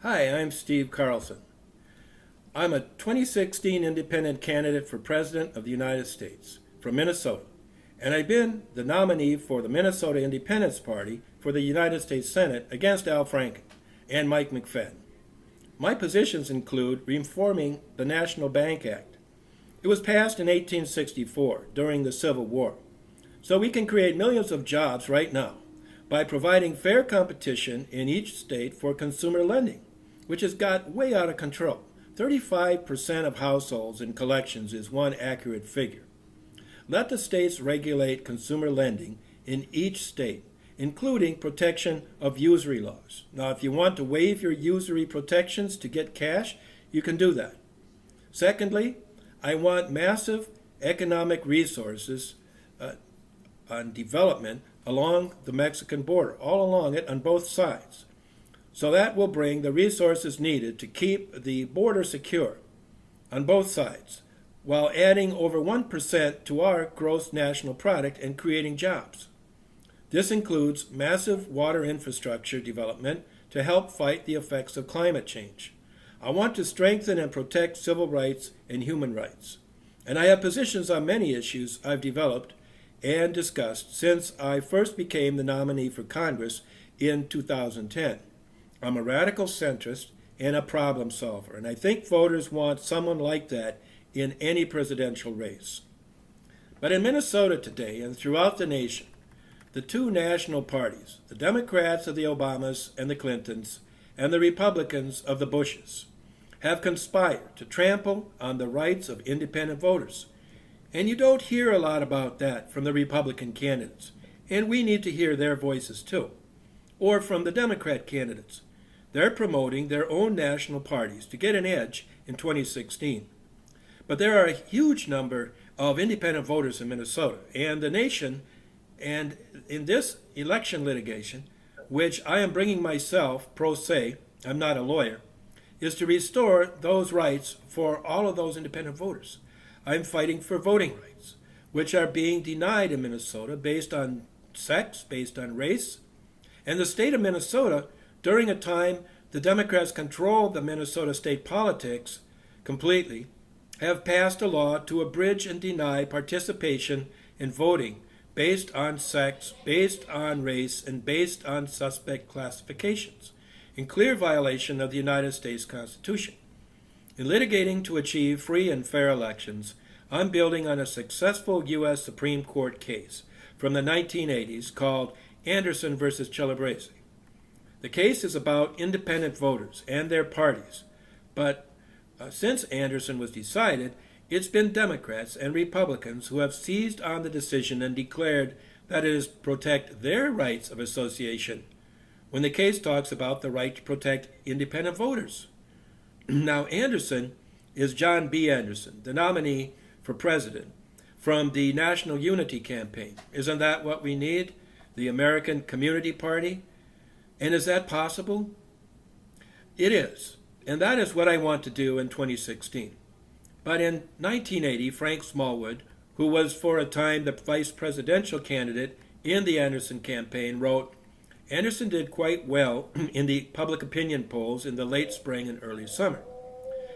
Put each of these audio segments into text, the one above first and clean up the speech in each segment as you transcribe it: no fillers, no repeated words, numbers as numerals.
Hi, I'm Steve Carlson. I'm a 2016 independent candidate for President of the United States from Minnesota, and I've been the nominee for the Minnesota Independence Party for the United States Senate against Al Franken and Mike McFadden. My positions include reforming the National Bank Act. It was passed in 1864 during the Civil War, so we can create millions of jobs right now by providing fair competition in each state for consumer lending, which has got way out of control. 35% of households in collections is one accurate figure. Let the states regulate consumer lending in each state, including protection of usury laws. Now, if you want to waive your usury protections to get cash, you can do that. Secondly, I want massive economic resources on development along the Mexican border, all along it on both sides. So that will bring the resources needed to keep the border secure on both sides, while adding over 1% to our gross national product and creating jobs. This includes massive water infrastructure development to help fight the effects of climate change. I want to strengthen and protect civil rights and human rights. And I have positions on many issues I've developed and discussed since I first became the nominee for Congress in 2010. I'm a radical centrist and a problem solver, and I think voters want someone like that in any presidential race. But in Minnesota today and throughout the nation, the two national parties, the Democrats of the Obamas and the Clintons, and the Republicans of the Bushes, have conspired to trample on the rights of independent voters. And you don't hear a lot about that from the Republican candidates, and we need to hear their voices too, or from the Democrat candidates. They're promoting their own national parties to get an edge in 2016. But there are a huge number of independent voters in Minnesota and the nation, and in this election litigation, which I am bringing myself pro se, I'm not a lawyer, is to restore those rights for all of those independent voters. I'm fighting for voting rights, which are being denied in Minnesota based on sex, based on race. And the state of Minnesota, during a time the Democrats controlled the Minnesota state politics completely, have passed a law to abridge and deny participation in voting based on sex, based on race, and based on suspect classifications, in clear violation of the United States Constitution. In litigating to achieve free and fair elections, I'm building on a successful U.S. Supreme Court case from the 1980s called Anderson versus Celebrezze. The case is about independent voters and their parties, but since Anderson was decided, it's been Democrats and Republicans who have seized on the decision and declared that it is to protect their rights of association when the case talks about the right to protect independent voters. Now, Anderson is John B. Anderson, the nominee for president from the National Unity Campaign. Isn't that what we need? The American Community Party? And is that possible? It is. And that is what I want to do in 2016. But in 1980, Frank Smallwood, who was for a time the vice presidential candidate in the Anderson campaign, wrote, Anderson did quite well in the public opinion polls in the late spring and early summer,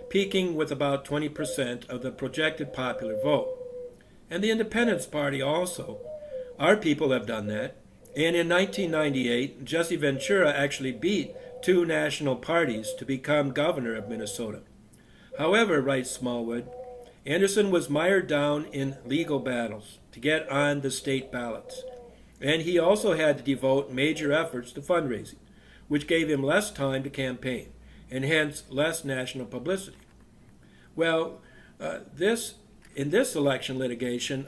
peaking with about 20% of the projected popular vote. And the Independence Party also. Our people have done that. And in 1998, Jesse Ventura actually beat two national parties to become governor of Minnesota. However, writes Smallwood, Anderson was mired down in legal battles to get on the state ballots. And he also had to devote major efforts to fundraising, which gave him less time to campaign, and hence less national publicity. Well, in this election litigation,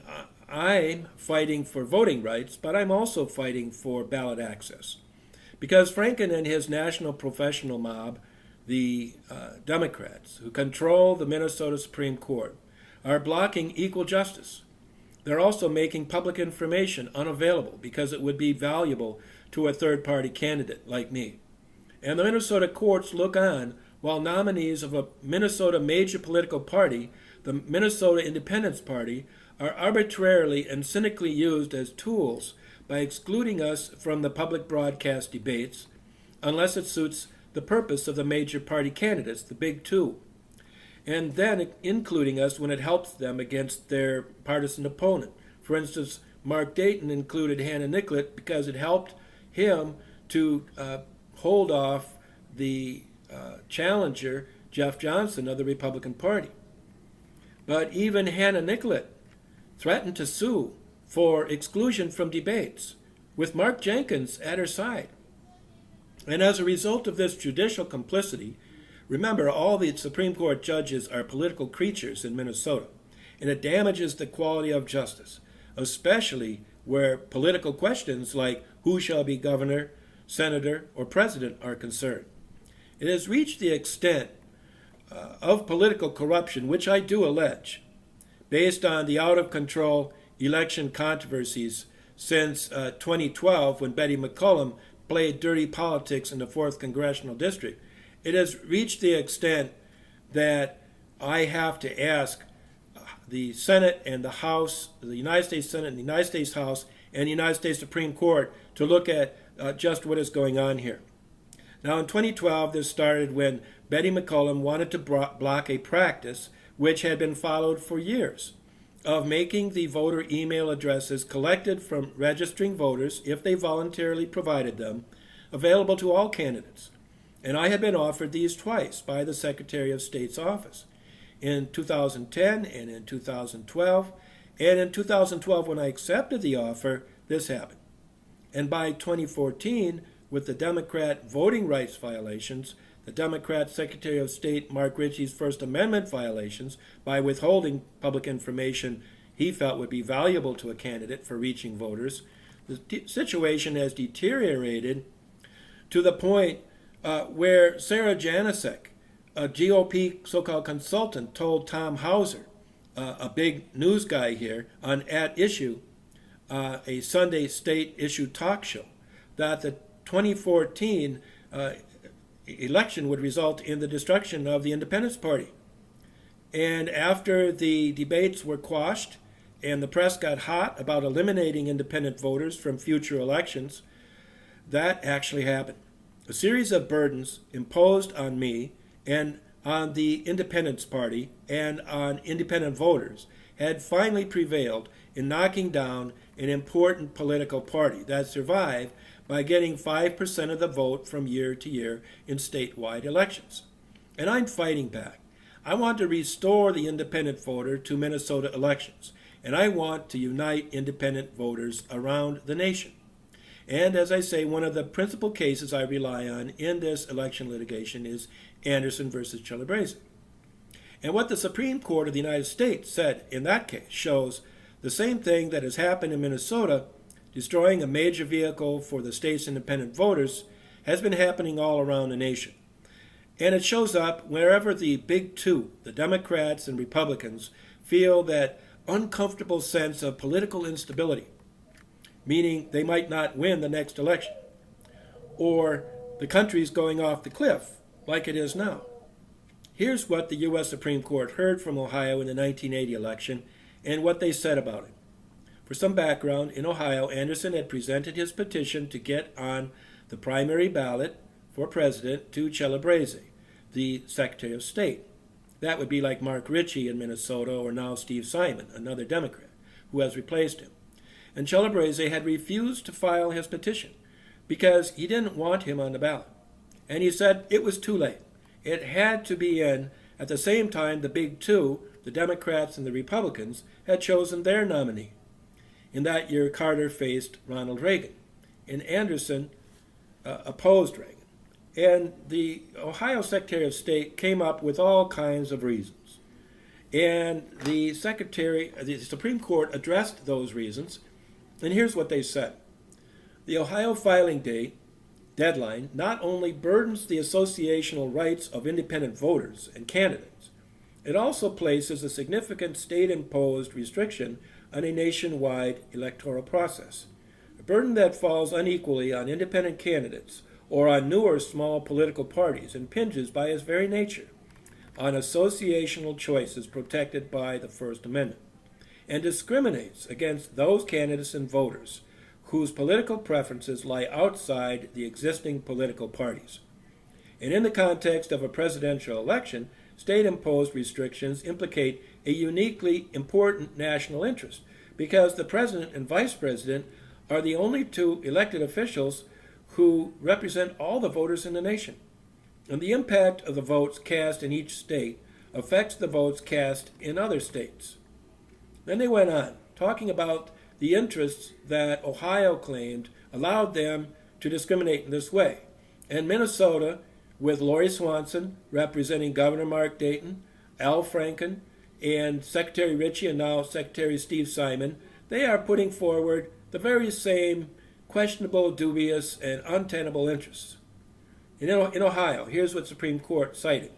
I'm fighting for voting rights, but I'm also fighting for ballot access. Because Franken and his national professional mob, the Democrats, who control the Minnesota Supreme Court, are blocking equal justice. They're also making public information unavailable because it would be valuable to a third-party candidate like me. And the Minnesota courts look on while nominees of a Minnesota major political party, the Minnesota Independence Party, are arbitrarily and cynically used as tools by excluding us from the public broadcast debates unless it suits the purpose of the major party candidates, the big two, and then including us when it helps them against their partisan opponent. For instance, Mark Dayton included Hannah Nicollet because it helped him to hold off the challenger, Jeff Johnson of the Republican Party. But even Hannah Nicollet threatened to sue for exclusion from debates, with Mark Jenkins at her side. And as a result of this judicial complicity, remember, all the Supreme Court judges are political creatures in Minnesota, and it damages the quality of justice, especially where political questions like who shall be governor, senator, or president are concerned. It has reached the extent of political corruption, which I do allege, based on the out-of-control election controversies since 2012 when Betty McCollum played dirty politics in the 4th Congressional District. It has reached the extent that I have to ask the Senate and the House, the United States Senate and the United States House and the United States Supreme Court to look at just what is going on here. Now, in 2012, this started when Betty McCollum wanted to block a practice which had been followed for years of making the voter email addresses collected from registering voters, if they voluntarily provided them, available to all candidates. And I had been offered these twice by the Secretary of State's office, in 2010 and in 2012. And in 2012, when I accepted the offer, this happened. And by 2014, with the Democrat voting rights violations, the Democrat Secretary of State Mark Ritchie's First Amendment violations by withholding public information he felt would be valuable to a candidate for reaching voters, the situation has deteriorated to the point where Sarah Janicek, a GOP so-called consultant, told Tom Hauser, a big news guy here, on At Issue, a Sunday state issue talk show, that the 2014 election would result in the destruction of the Independence Party. And after the debates were quashed and the press got hot about eliminating independent voters from future elections, that actually happened. A series of burdens imposed on me and on the Independence Party and on independent voters had finally prevailed in knocking down an important political party that survived by getting 5% of the vote from year to year in statewide elections. And I'm fighting back. I want to restore the independent voter to Minnesota elections, and I want to unite independent voters around the nation. And as I say, one of the principal cases I rely on in this election litigation is Anderson versus Celebrezze. And what the Supreme Court of the United States said in that case shows the same thing that has happened in Minnesota, destroying a major vehicle for the state's independent voters, has been happening all around the nation. And it shows up wherever the big two, the Democrats and Republicans, feel that uncomfortable sense of political instability, meaning they might not win the next election, or the country's going off the cliff like it is now. Here's what the U.S. Supreme Court heard from Ohio in the 1980 election and what they said about it. For some background, in Ohio, Anderson had presented his petition to get on the primary ballot for president to Celebrezze, the Secretary of State. That would be like Mark Ritchie in Minnesota, or now Steve Simon, another Democrat, who has replaced him. And Celebrezze had refused to file his petition because he didn't want him on the ballot. And he said it was too late. It had to be in at the same time the big two, the Democrats and the Republicans, had chosen their nominee. In that year, Carter faced Ronald Reagan, and Anderson opposed Reagan. And the Ohio Secretary of State came up with all kinds of reasons. And the Supreme Court addressed those reasons, and here's what they said. The Ohio filing deadline not only burdens the associational rights of independent voters and candidates, it also places a significant state-imposed restriction on a nationwide electoral process, a burden that falls unequally on independent candidates or on newer small political parties, impinges by its very nature on associational choices protected by the First Amendment, and discriminates against those candidates and voters whose political preferences lie outside the existing political parties. And in the context of a presidential election, state-imposed restrictions implicate a uniquely important national interest because the president and vice president are the only two elected officials who represent all the voters in the nation. And the impact of the votes cast in each state affects the votes cast in other states. Then they went on, talking about the interests that Ohio claimed allowed them to discriminate in this way. And Minnesota, with Lori Swanson representing Governor Mark Dayton, Al Franken, and Secretary Ritchie, and now Secretary Steve Simon, they are putting forward the very same questionable, dubious, and untenable interests. In Ohio, here's what Supreme Court cited.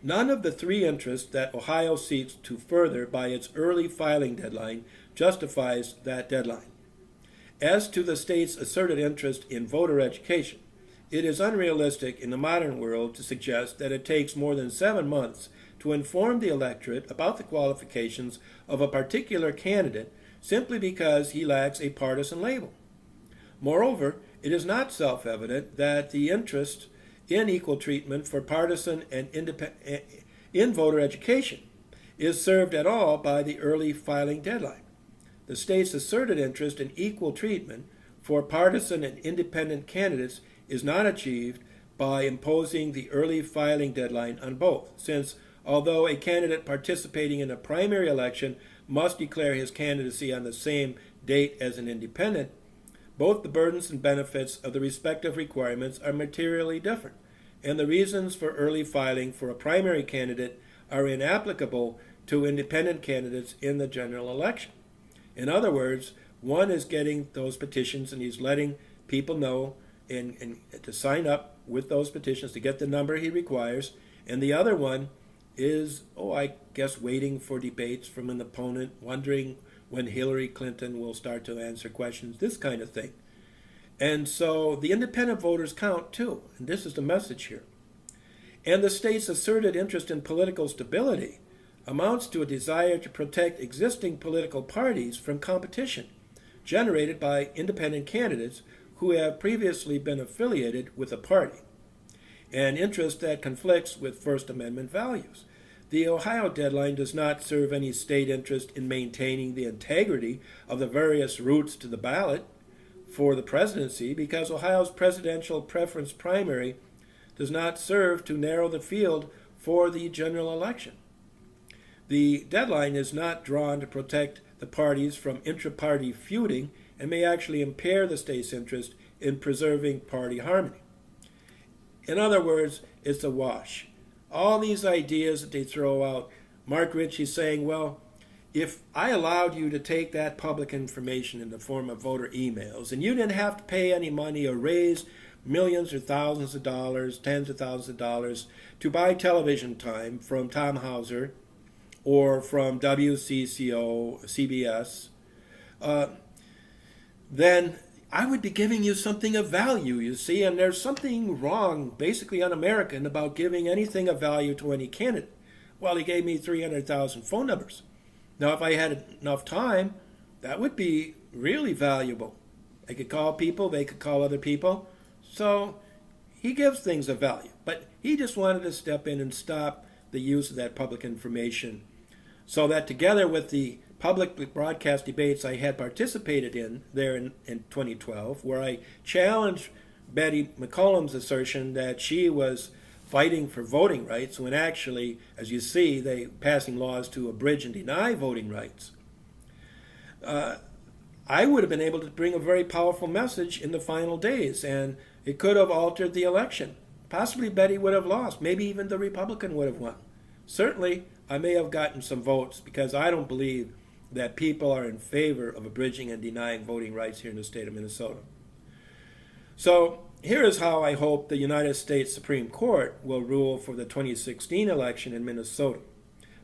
None of the three interests that Ohio seeks to further by its early filing deadline justifies that deadline. As to the state's asserted interest in voter education, it is unrealistic in the modern world to suggest that it takes more than 7 months to inform the electorate about the qualifications of a particular candidate simply because he lacks a partisan label. Moreover, it is not self-evident that the interest in equal treatment for partisan and independent in voter education is served at all by the early filing deadline. The state's asserted interest in equal treatment for partisan and independent candidates is not achieved by imposing the early filing deadline on both, since although a candidate participating in a primary election must declare his candidacy on the same date as an independent, both the burdens and benefits of the respective requirements are materially different, and the reasons for early filing for a primary candidate are inapplicable to independent candidates in the general election. In other words, one is getting those petitions and he's letting people know and to sign up with those petitions to get the number he requires, and the other one is, I guess, waiting for debates from an opponent, wondering when Hillary Clinton will start to answer questions, this kind of thing. And so the independent voters count too, and this is the message here. And the state's asserted interest in political stability amounts to a desire to protect existing political parties from competition generated by independent candidates who have previously been affiliated with a party, an interest that conflicts with First Amendment values. The Ohio deadline does not serve any state interest in maintaining the integrity of the various routes to the ballot for the presidency because Ohio's presidential preference primary does not serve to narrow the field for the general election. The deadline is not drawn to protect the parties from intra-party feuding and may actually impair the state's interest in preserving party harmony. In other words, it's a wash. All these ideas that they throw out, Mark Ritchie saying, well, if I allowed you to take that public information in the form of voter emails and you didn't have to pay any money or raise millions or thousands of dollars, tens of thousands of dollars to buy television time from Tom Hauser or from WCCO, CBS, then I would be giving you something of value, you see, and there's something wrong, basically un-American, about giving anything of value to any candidate. Well, he gave me 300,000 phone numbers. Now, if I had enough time, that would be really valuable. I could call people, they could call other people. So he gives things of value, but he just wanted to step in and stop the use of that public information so that together with the public broadcast debates I had participated in there in 2012, where I challenged Betty McCollum's assertion that she was fighting for voting rights when actually, as you see, they passing laws to abridge and deny voting rights. I would have been able to bring a very powerful message in the final days, and it could have altered the election. Possibly Betty would have lost. Maybe even the Republican would have won. Certainly, I may have gotten some votes because I don't believe that people are in favor of abridging and denying voting rights here in the state of Minnesota. So here is how I hope the United States Supreme Court will rule for the 2016 election in Minnesota.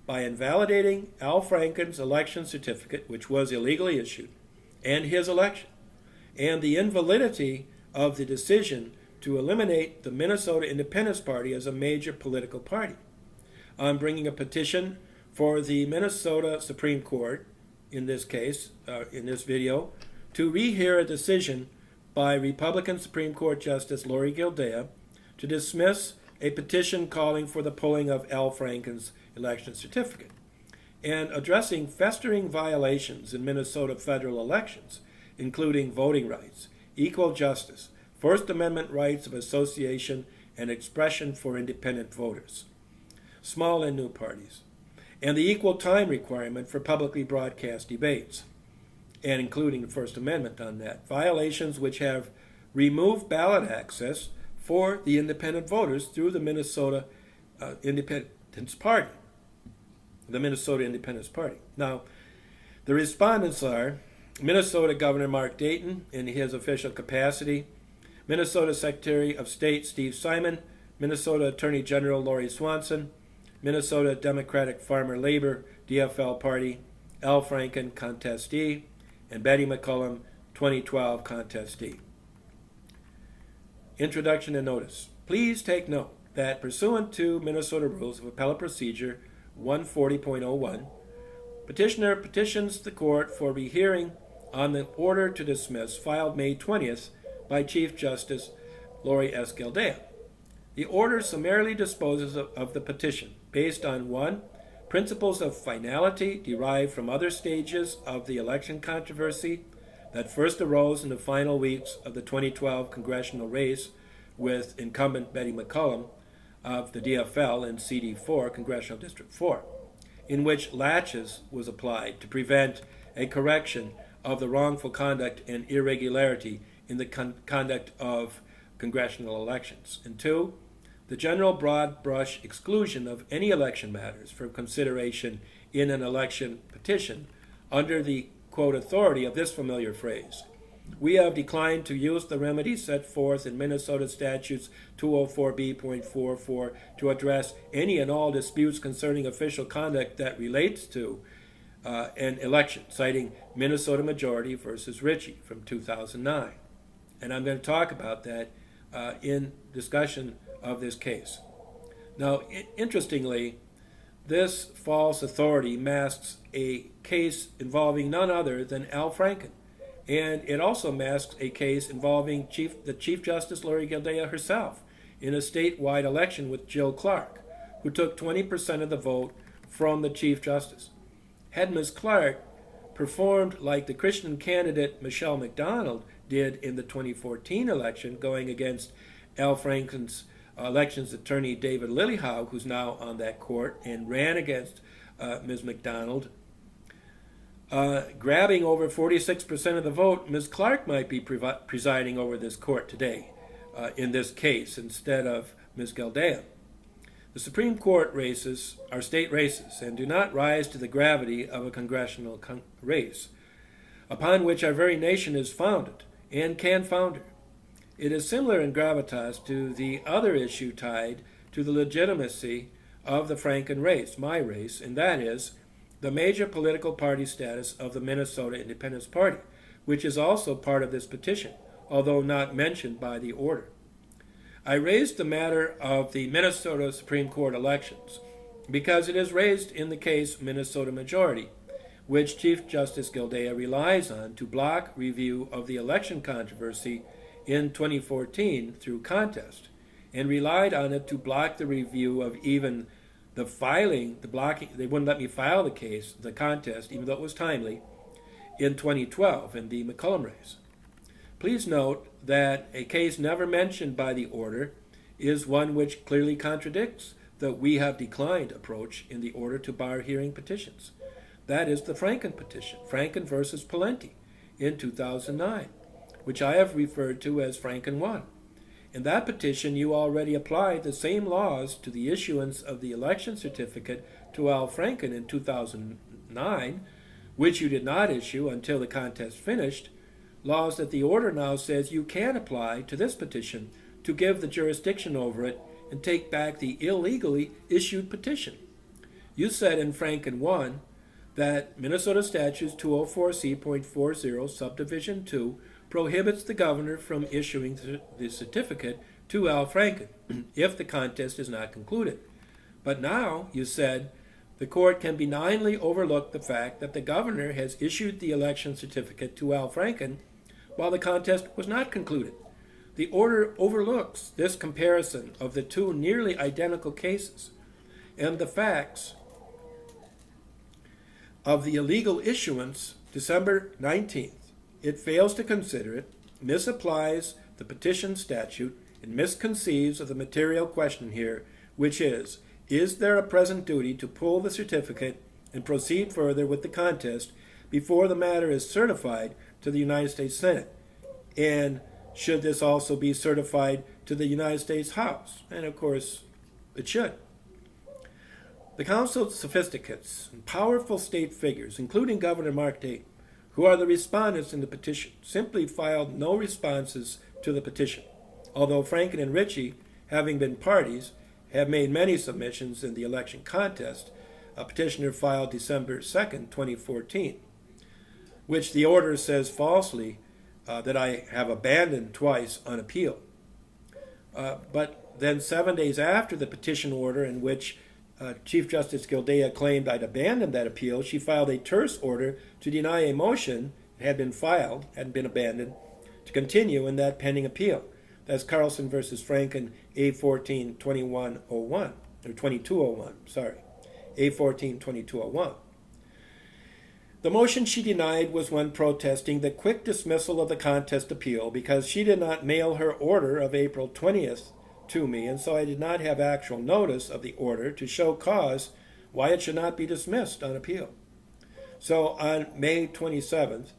By invalidating Al Franken's election certificate, which was illegally issued, and his election, and the invalidity of the decision to eliminate the Minnesota Independence Party as a major political party. I'm bringing a petition for the Minnesota Supreme Court, in this case, in this video, to rehear a decision by Republican Supreme Court Justice Lori Gildea to dismiss a petition calling for the pulling of Al Franken's election certificate and addressing festering violations in Minnesota federal elections, including voting rights, equal justice, First Amendment rights of association and expression for independent voters, small and new parties, and the equal time requirement for publicly broadcast debates, and including the First Amendment on that, violations which have removed ballot access for the independent voters through the Minnesota Independence Party. The Minnesota Independence Party. Now, the respondents are Minnesota Governor Mark Dayton in his official capacity, Minnesota Secretary of State Steve Simon, Minnesota Attorney General Lori Swanson, Minnesota Democratic Farmer Labor DFL Party, Al Franken contestee, and Betty McCollum 2012 contestee. Introduction and notice. Please take note that pursuant to Minnesota Rules of Appellate Procedure 140.01, petitioner petitions the court for rehearing on the order to dismiss filed May 20th by Chief Justice Lori S. Gildea. The order summarily disposes of the petition based on 1. Principles of finality derived from other stages of the election controversy that first arose in the final weeks of the 2012 congressional race with incumbent Betty McCollum of the DFL in CD4, Congressional District 4, in which laches was applied to prevent a correction of the wrongful conduct and irregularity in the conduct of congressional elections. And 2, the general broad brush exclusion of any election matters for consideration in an election petition under the, quote, authority of this familiar phrase. We have declined to use the remedies set forth in Minnesota Statutes 204B.44 to address any and all disputes concerning official conduct that relates to an election, citing Minnesota Majority versus Ritchie from 2009. And I'm going to talk about that in discussion of this case. Now, interestingly, this false authority masks a case involving none other than Al Franken. And it also masks a case involving the Chief Justice Lori Gildea herself in a statewide election with Jill Clark, who took 20% of the vote from the Chief Justice. Had Ms. Clark performed like the Christian candidate Michelle McDonald did in the 2014 election, going against Al Franken's elections attorney David Lillyhow, who's now on that court, and ran against Ms. McDonald, grabbing over 46% of the vote, Ms. Clark might be presiding over this court today in this case instead of Ms. Gildea. The Supreme Court races are state races and do not rise to the gravity of a congressional race, upon which our very nation is founded and can founder. It is similar in gravitas to the other issue tied to the legitimacy of the Franken race, my race, and that is the major political party status of the Minnesota Independence Party, which is also part of this petition, although not mentioned by the order. I raised the matter of the Minnesota Supreme Court elections because it is raised in the case Minnesota Majority, which Chief Justice Gildea relies on to block review of the election controversy in 2014 through contest, and relied on it to block the review of even the filing, the blocking. They wouldn't let me file the case, the contest, even though it was timely, in 2012 in the McCollum race. Please note that a case never mentioned by the order is one which clearly contradicts the "we have declined" approach in the order to bar hearing petitions. That is the Franken petition, Franken versus Pawlenty, in 2009, which I have referred to as Franken 1. In that petition, you already applied the same laws to the issuance of the election certificate to Al Franken in 2009, which you did not issue until the contest finished, laws that the order now says you can apply to this petition to give the jurisdiction over it and take back the illegally issued petition. You said in Franken 1 that Minnesota Statutes 204C.40 subdivision 2 prohibits the governor from issuing the certificate to Al Franken if the contest is not concluded. But now, you said, the court can benignly overlook the fact that the governor has issued the election certificate to Al Franken while the contest was not concluded. The order overlooks this comparison of the two nearly identical cases and the facts of the illegal issuance December 19th. It fails to consider it, misapplies the petition statute, and misconceives of the material question here, which is there a present duty to pull the certificate and proceed further with the contest before the matter is certified to the United States Senate? And should this also be certified to the United States House? And of course, it should. The Council sophisticates and powerful state figures, including Governor Mark Dayton, who are the respondents in the petition, simply filed no responses to the petition, although Franken and Ritchie, having been parties, have made many submissions in the election contest. A petitioner filed December 2nd, 2014, which the order says falsely that I have abandoned twice on appeal. But then 7 days after the petition order in which Chief Justice Gildea claimed I'd abandoned that appeal, she filed a terse order to deny a motion that had been filed, hadn't been abandoned, to continue in that pending appeal. That's Carlson versus Franken, A14-2101, or 2201, sorry, A14-2201. The motion she denied was one protesting the quick dismissal of the contest appeal because she did not mail her order of April 20th to me, and so I did not have actual notice of the order to show cause why it should not be dismissed on appeal. So on May 27th,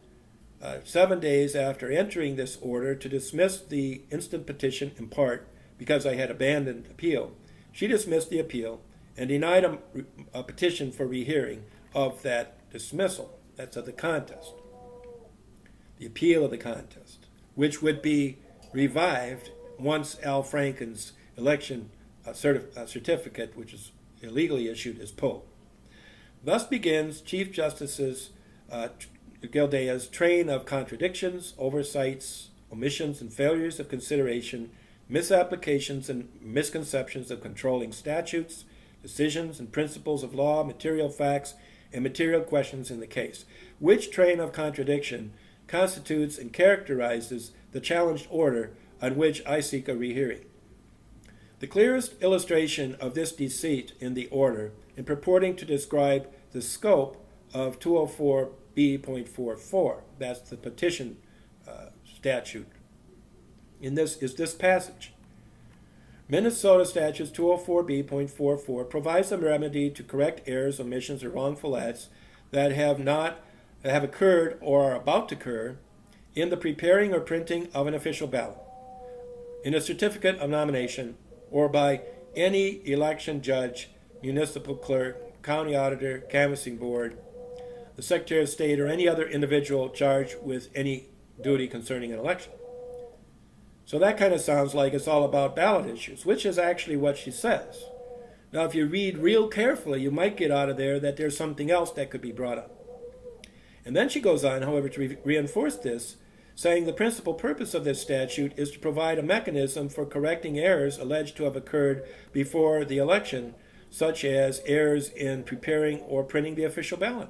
7 days after entering this order to dismiss the instant petition in part because I had abandoned appeal, she dismissed the appeal and denied a petition for rehearing of that dismissal. That's of the contest, the appeal of the contest, which would be revived once Al Franken's election certificate, which is illegally issued, is pulled. Thus begins Chief Justice Gildea's train of contradictions, oversights, omissions, and failures of consideration, misapplications and misconceptions of controlling statutes, decisions and principles of law, material facts, and material questions in the case, which train of contradiction constitutes and characterizes the challenged order on which I seek a rehearing. The clearest illustration of this deceit in the order, in purporting to describe the scope of 204B.44, that's the petition statute, in this is this passage. Minnesota Statutes 204B.44 provides a remedy to correct errors, omissions, or wrongful acts that have occurred or are about to occur in the preparing or printing of an official ballot, in a certificate of nomination, or by any election judge, municipal clerk, county auditor, canvassing board, the Secretary of State, or any other individual charged with any duty concerning an election. So that kind of sounds like it's all about ballot issues, which is actually what she says. Now, if you read real carefully, you might get out of there that there's something else that could be brought up. And then she goes on, however, to reinforce this, saying the principal purpose of this statute is to provide a mechanism for correcting errors alleged to have occurred before the election, such as errors in preparing or printing the official ballot.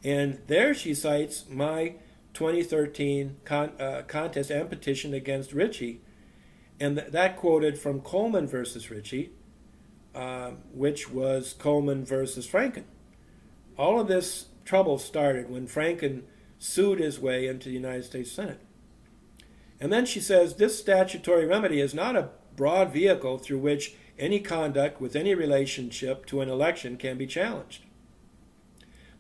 And there she cites my 2013 contest and petition against Ritchie, and that quoted from Coleman versus Ritchie, which was Coleman versus Franken. All of this trouble started when Franken sued his way into the United States Senate. And then she says this statutory remedy is not a broad vehicle through which any conduct with any relationship to an election can be challenged.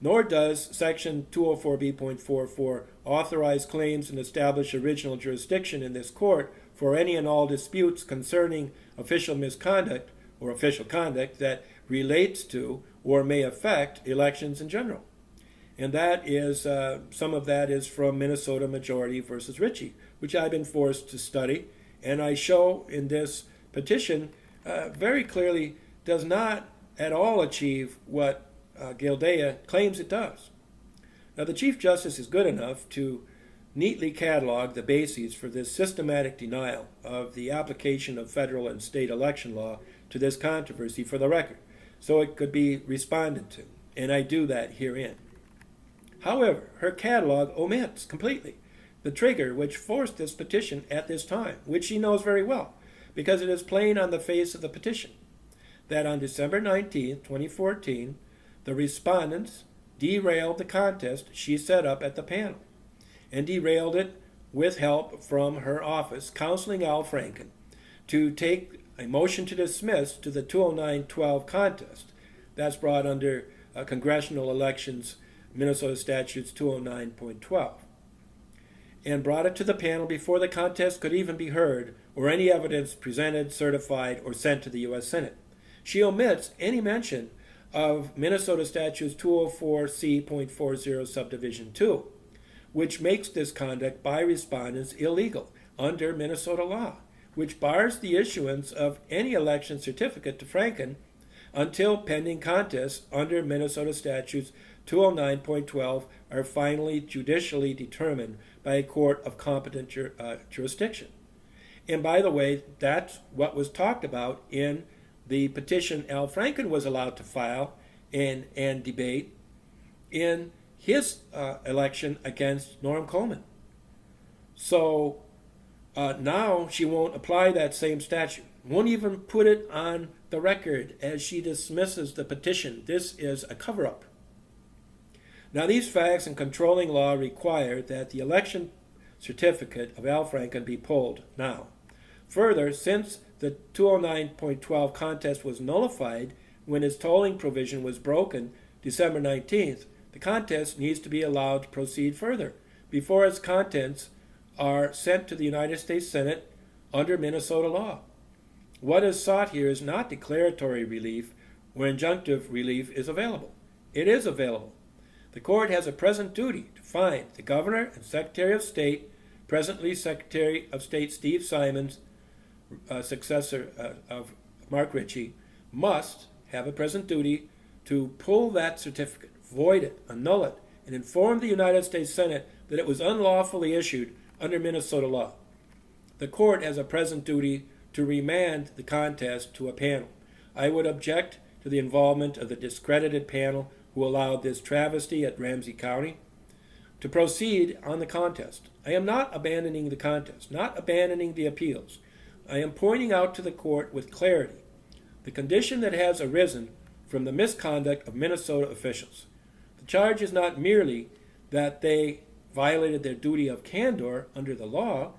Nor does Section 204B.44 authorize claims and establish original jurisdiction in this court for any and all disputes concerning official misconduct or official conduct that relates to or may affect elections in general. And that is, some of that is from Minnesota Majority versus Ritchie, which I've been forced to study, and I show in this petition very clearly does not at all achieve what Gildea claims it does. Now, the Chief Justice is good enough to neatly catalog the bases for this systematic denial of the application of federal and state election law to this controversy for the record, so it could be responded to, and I do that herein. However, her catalog omits completely the trigger which forced this petition at this time, which she knows very well, because it is plain on the face of the petition, that on December 19, 2014, the respondents derailed the contest she set up at the panel, and derailed it with help from her office, counseling Al Franken to take a motion to dismiss to the 209-12 contest. That's brought under Congressional Elections, Minnesota Statutes 209.12, and brought it to the panel before the contest could even be heard or any evidence presented, certified, or sent to the U.S. Senate. She omits any mention of Minnesota Statutes 204C.40 subdivision 2, which makes this conduct by respondents illegal under Minnesota law, which bars the issuance of any election certificate to Franken until pending contests under Minnesota Statutes 209.12 are finally judicially determined by a court of competent jurisdiction. And by the way, that's what was talked about in the petition Al Franken was allowed to file and debate in his election against Norm Coleman. So now she won't apply that same statute, won't even put it on the record as she dismisses the petition. This is a cover-up. Now, these facts and controlling law require that the election certificate of Al Franken be pulled now. Further, since the 209.12 contest was nullified when its tolling provision was broken December 19th, the contest needs to be allowed to proceed further before its contents are sent to the United States Senate under Minnesota law. What is sought here is not declaratory relief where injunctive relief is available. It is available. The court has a present duty to find the Governor and Secretary of State, presently Secretary of State Steve Simons, successor of Mark Ritchie, must have a present duty to pull that certificate, void it, annul it, and inform the United States Senate that it was unlawfully issued under Minnesota law. The court has a present duty to remand the contest to a panel. I would object to the involvement of the discredited panel who allowed this travesty at Ramsey County to proceed on the contest. I am not abandoning the contest, not abandoning the appeals. I am pointing out to the court with clarity the condition that has arisen from the misconduct of Minnesota officials. The charge is not merely that they violated their duty of candor under the law,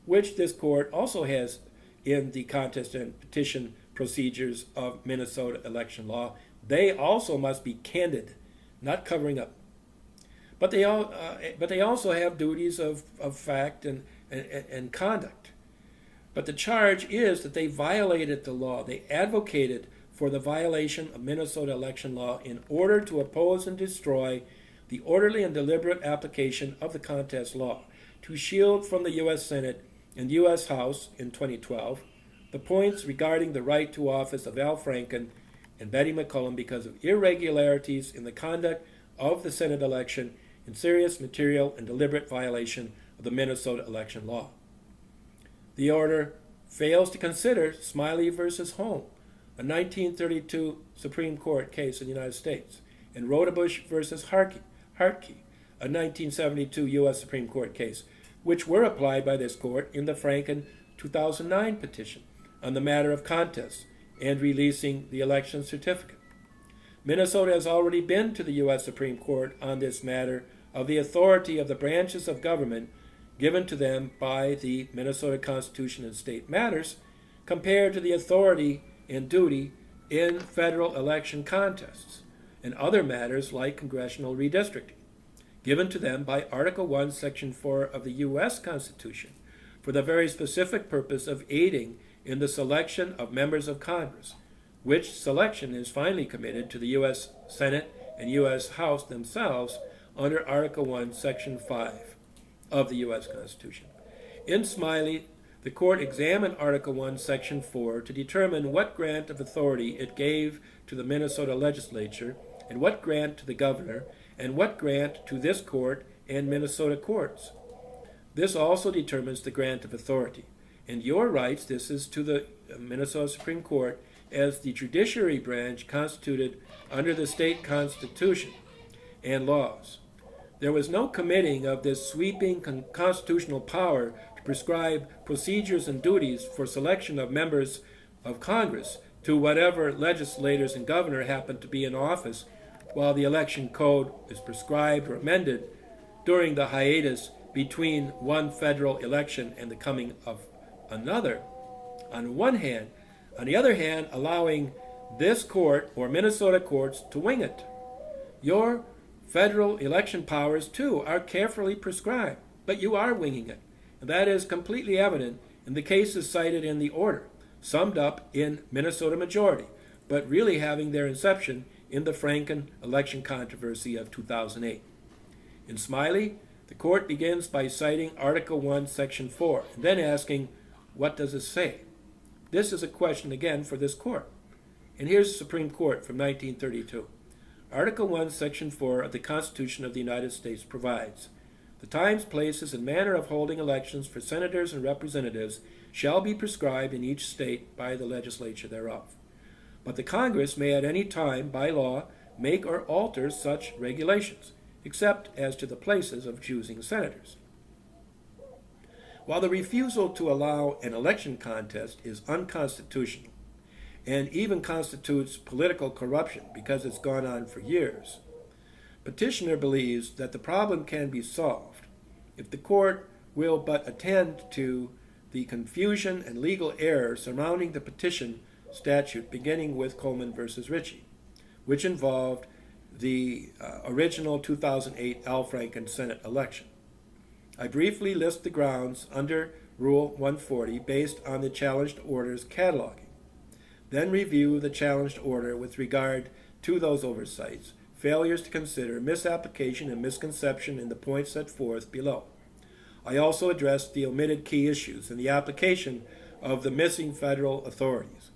which this court also has in the contest and petition procedures of Minnesota election law. They also must be candid, not covering up. But they also have duties of fact and conduct. But the charge is that they violated the law. They advocated for the violation of Minnesota election law in order to oppose and destroy the orderly and deliberate application of the contest law, to shield from the U.S. Senate and U.S. House in 2012 the points regarding the right to office of Al Franken and Betty McCollum because of irregularities in the conduct of the Senate election in serious material and deliberate violation of the Minnesota election law. The order fails to consider Smiley versus Holm, a 1932 Supreme Court case in the United States, and Rodebush versus Hartke, a 1972 U.S. Supreme Court case, which were applied by this court in the Franken 2009 petition on the matter of contests and releasing the election certificate. Minnesota has already been to the U.S. Supreme Court on this matter of the authority of the branches of government given to them by the Minnesota Constitution and state matters compared to the authority and duty in federal election contests and other matters like congressional redistricting, given to them by Article 1, Section 4 of the U.S. Constitution for the very specific purpose of aiding in the selection of members of Congress, which selection is finally committed to the U.S. Senate and U.S. House themselves under Article 1, Section 5 of the U.S. Constitution. In Smiley, the court examined Article 1, Section 4 to determine what grant of authority it gave to the Minnesota legislature and what grant to the governor and what grant to this court and Minnesota courts. This also determines the grant of authority. And your rights, this is to the Minnesota Supreme Court as the judiciary branch constituted under the state constitution and laws. There was no committing of this sweeping constitutional power to prescribe procedures and duties for selection of members of Congress to whatever legislators and governor happen to be in office, while the election code is prescribed or amended during the hiatus between one federal election and the coming of another, on one hand. On the other hand, allowing this court or Minnesota courts to wing it. Your federal election powers, too, are carefully prescribed, but you are winging it. And that is completely evident in the cases cited in the order, summed up in Minnesota majority, but really having their inception in the Franken election controversy of 2008. In Smiley, the court begins by citing Article 1, Section 4, and then asking, what does it say? This is a question, again, for this court. And here's the Supreme Court from 1932. Article 1, Section 4 of the Constitution of the United States provides, the times, places, and manner of holding elections for senators and representatives shall be prescribed in each state by the legislature thereof. But the Congress may at any time, by law, make or alter such regulations, except as to the places of choosing senators. While the refusal to allow an election contest is unconstitutional, and even constitutes political corruption because it's gone on for years, petitioner believes that the problem can be solved if the court will but attend to the confusion and legal error surrounding the petition statute beginning with Coleman versus Ritchie, which involved the original 2008 Al Franken Senate election. I briefly list the grounds under Rule 140 based on the challenged order's cataloging. Then review the challenged order with regard to those oversights, failures to consider, misapplication, and misconception in the points set forth below. I also addressed the omitted key issues and the application of the missing federal authorities.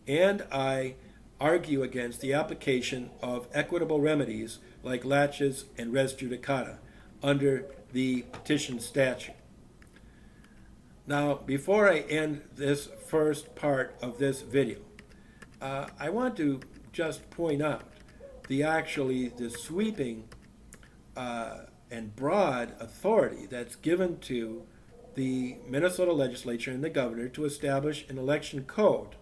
And I argue against the application of equitable remedies like laches and res judicata under the petition statute. Now, before I end this first part of this video, I want to just point out the sweeping and broad authority that's given to the Minnesota legislature and the governor to establish an election code,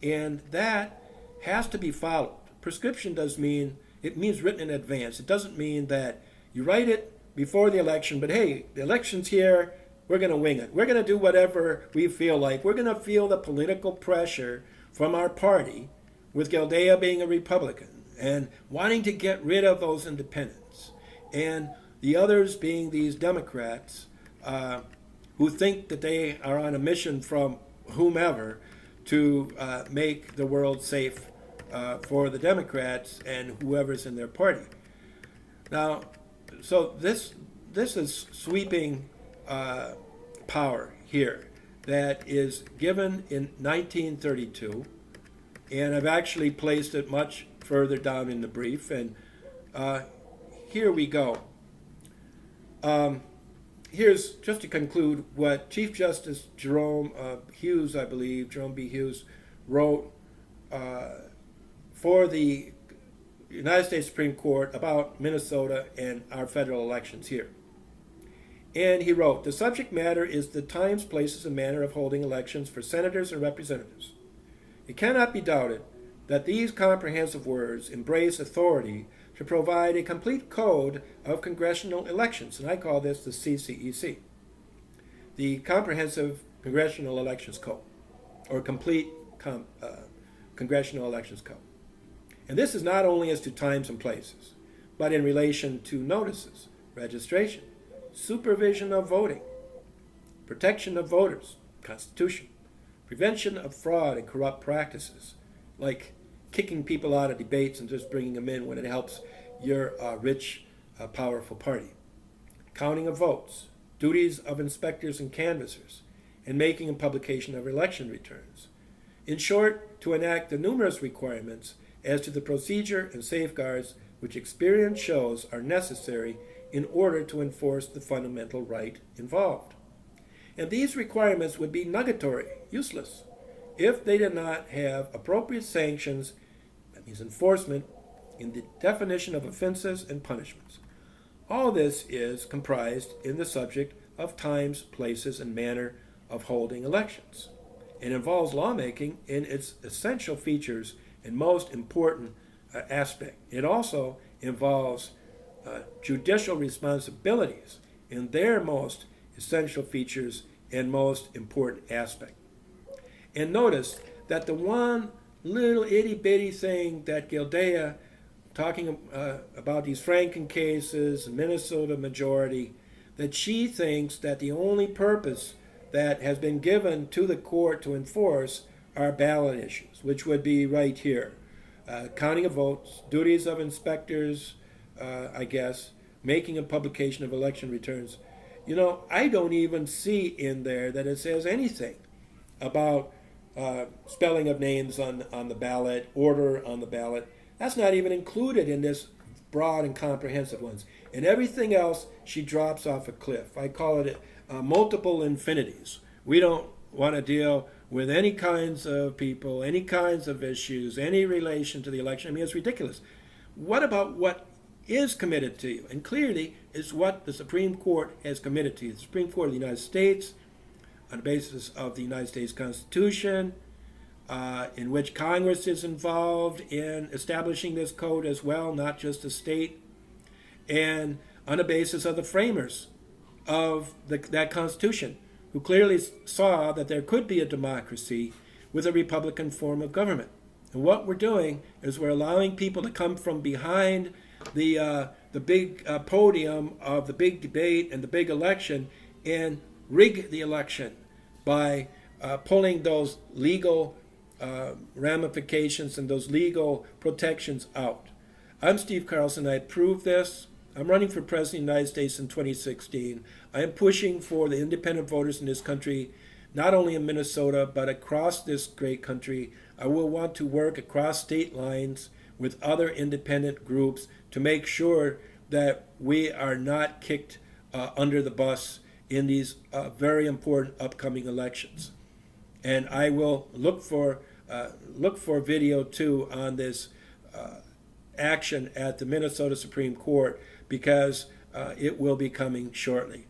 and that has to be followed. Prescription means written in advance. It doesn't mean that you write it before the election, but hey, the election's here, we're going to wing it. We're going to do whatever we feel like. We're going to feel the political pressure from our party, with Gildea being a Republican, and wanting to get rid of those independents, and the others being these Democrats who think that they are on a mission from whomever to make the world safe for the Democrats and whoever's in their party. Now, so this is sweeping power here that is given in 1932, and I've actually placed it much further down in the brief, and here we go. Here's, just to conclude, what Chief Justice Jerome B. Hughes, wrote for the United States Supreme Court about Minnesota and our federal elections here. And he wrote, the subject matter is the times, places, and manner of holding elections for senators and representatives. It cannot be doubted that these comprehensive words embrace authority to provide a complete code of congressional elections, and I call this the CCEC, the Comprehensive Congressional Elections Code, or Complete Congressional Elections Code. And this is not only as to times and places, but in relation to notices, registration, supervision of voting, protection of voters, Constitution, prevention of fraud and corrupt practices, like kicking people out of debates and just bringing them in when it helps your rich, powerful party, counting of votes, duties of inspectors and canvassers, and making and publication of election returns. In short, to enact the numerous requirements as to the procedure and safeguards which experience shows are necessary in order to enforce the fundamental right involved. And these requirements would be nugatory, useless, if they did not have appropriate sanctions, that means enforcement, in the definition of offenses and punishments. All this is comprised in the subject of times, places, and manner of holding elections. It involves lawmaking in its essential features and most important aspect. It also involves judicial responsibilities in their most essential features and most important aspect. And notice that the one little itty bitty thing that Gildea, talking about these Franken cases, Minnesota majority, that she thinks that the only purpose that has been given to the court to enforce are ballot issues, which would be right here. Counting of votes, duties of inspectors, I guess, making a publication of election returns. You know, I don't even see in there that it says anything about spelling of names on the ballot, order on the ballot. That's not even included in this broad and comprehensive ones. And everything else, she drops off a cliff. I call it multiple infinities. We don't want to deal with any kinds of people, any kinds of issues, any relation to the election. I mean, it's ridiculous. What about what is committed to you? And clearly is what the Supreme Court has committed to you. The Supreme Court of the United States, on the basis of the United States Constitution, in which Congress is involved in establishing this code as well, not just the state, and on the basis of the framers of that Constitution, who clearly saw that there could be a democracy with a Republican form of government. And what we're doing is we're allowing people to come from behind the big podium of the big debate and the big election and rig the election by pulling those legal ramifications and those legal protections out. I'm Steve Carlson. I approve this. I'm running for President of the United States in 2016. I am pushing for the independent voters in this country, not only in Minnesota, but across this great country. I will want to work across state lines with other independent groups to make sure that we are not kicked under the bus in these very important upcoming elections. And I will look for video too on this action at the Minnesota Supreme Court, because it will be coming shortly.